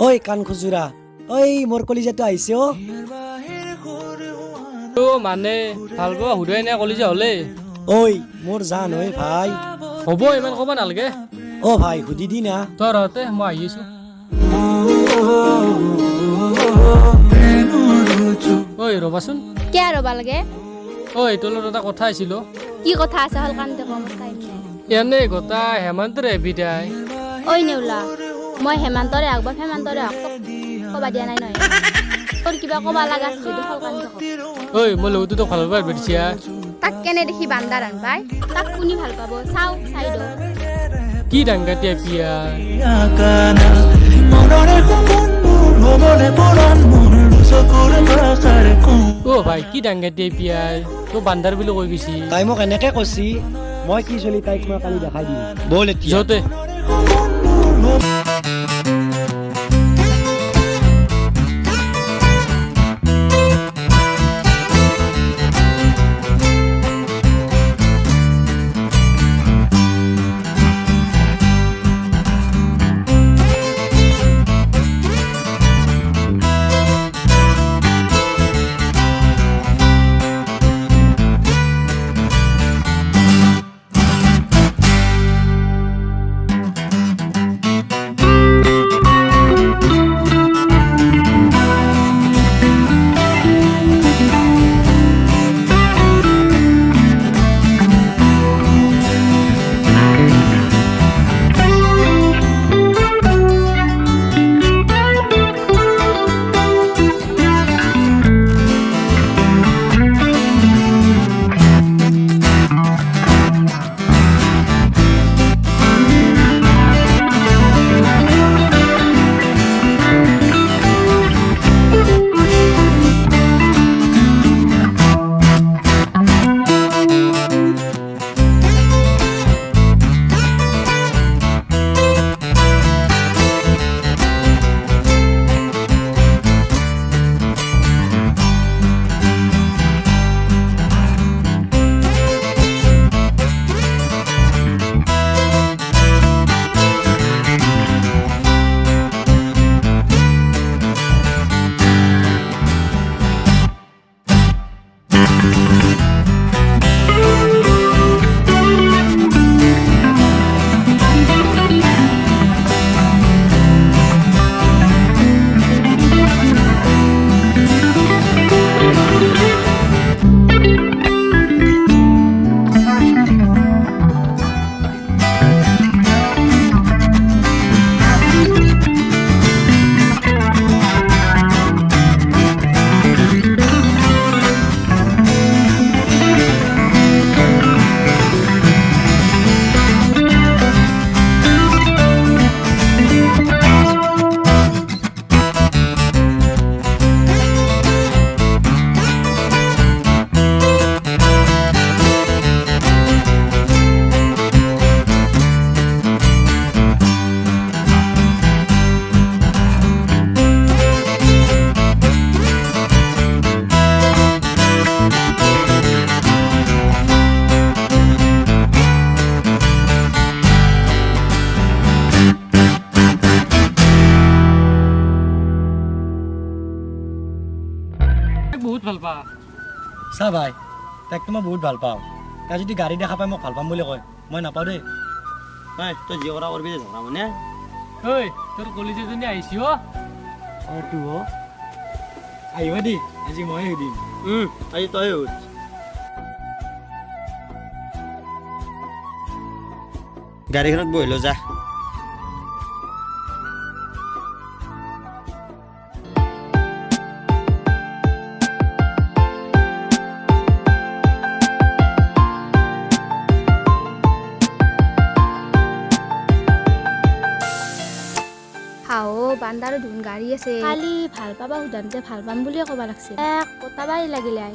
ঐ কাণ খুচুৰা ঐ মোৰ কলিজাটো আহিছে অ তো মানে ভাল পোৱা হুদাই নাই কলিজা হলে ঐ মোৰ জান ঐ ভাই হ'ব ইমান ক'ব নালাগে অ ভাই সুধি দি না তই ৰহতে মই আহি আছো ঐ ৰবাচোন কিয় ৰবা লাগে ঐ তোৰ লগত এটা কথা আছিল কি কথা আছে হল কান্দে কম টাইম এনে কথা হেমন্তৰে বিদায় ঐ নেউলা মই হেমন্তৰে আগ বা হেমন্তৰে আগ কবা দিয়া নাই নহয় তোৰ কিবা কবা লাগা আছে যদি হল কান্দে কম ঐ মই লগতো তোক ভাল পাই বেটিছা তাক কেনে দেখি বান্দাৰ আন পাই তাক কোনি ভাল পাব চাও চাই দো কি ডাংগাটিয়া পিয়া ও ভাই কি ডাংগাটিয়া পিয়া তো বান্দাৰ বুলি কৈ গৈছি তাই মোক এনেকে কৈছি মই কি চলি তাইক মই কালি দেখাই দিম বল এতিয়া যতে বহুত ভাল পা চা ভাই তাইক মই বহুত ভাল পাওঁ তাই যদি গাড়ী দেখা পাই মোক ভাল পাম বুলি কয় মই নাপাওঁ দেই ভাই তই যি কৰা কৰিবি ঝগড়া মানে ঐ তোৰ কলিজাজনী আহিছি অ তো আহিবা দেই আজি ময়ে সুধিম আজি তই সুধ গাড়ীখনত বহিলো যা বান্দাৰো ধুন গাড়ী আছে কালি ভাল পাবা সুধানতে ভাল পাম বুলিয়ে ক'বা লাগছিল এক পতাবাই লাগিলে আই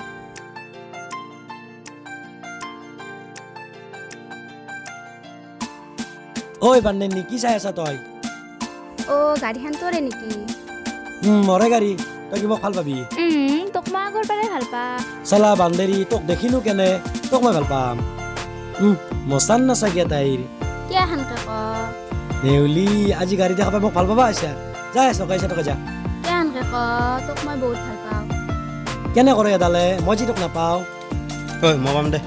ঐ বান্দেনী কি চাই আছা তই অ গাড়ীখন তোৰে নেকি মৰে গাড়ী তই কি মোক ভাল পাবি তোক মই আগৰ পৰাই ভাল পা চালা বান্দেৰী তোক দেখিনো কেনে তোক মই ভাল পাম মস্তান নাচাগে তাইৰ কিয় সেনকে ক নেউলি আজি গাড়ী দেখা পাই মোক ভাল পাবা আছা যা চকাইছে তোকে যা কেনকে ক তোক মই বহুত ভাল পাওঁ কেনে কৰে এডালে মই যি তোক নাপাওঁ ঐ মই পাম দে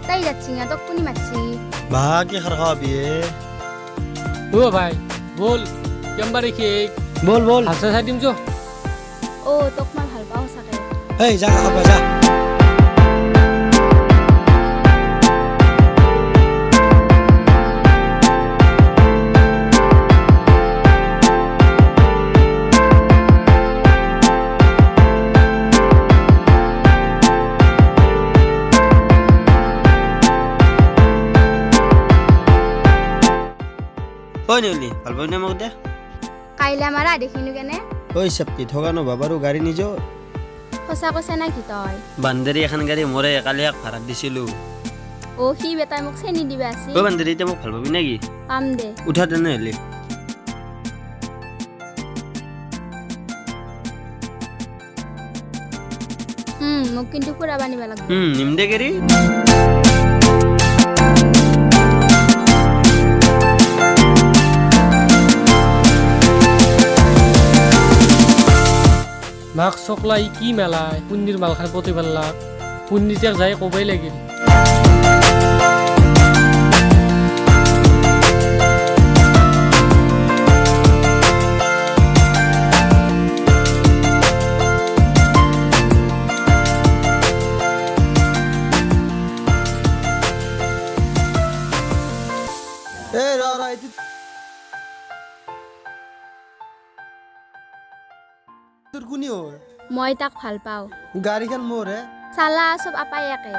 তাই যাচ্ছি না তোক কোনি মাতছি বাহ কি খাৰ খাবি ও ভাই বল কেম্বারে খেয়ে বল বল হাসা চাই দিম যো অ তোক মই ভাল পাওঁ চাগে এই যা খাব যা ঐ নেউলি ভাল পাবি নে মোক দে কাইলে আমাৰ দেখিনো কেনে ঐ চেপ্তি থকা নভাবাৰো গাড়ী নিজৰ সঁচা কৈছে না কি তই বান্দেৰী এখন গাড়ী মৰে কালি এক ভাড়াত দিছিলোঁ অ সি বেটাই মোক চেনি দিবা আছিল ঐ বান্দেৰী এতিয়া মোক ভাল পাবি নেকি পাম দে উঠা তেনেহ'লে মোক কিন্তু ফুৰাব নিবা লাগিব নিম দে গাড়ী মাক চকলাই কি মেলাই পুণ্যিৰ মালখান প্ৰতিপালাক পুণ্যিতাক যাই ক'বই লাগিল তোৰ কোনি হ'ল মই তাক ভাল পাওঁ গাড়ীখন মোৰ হে চালা চব আপাই একে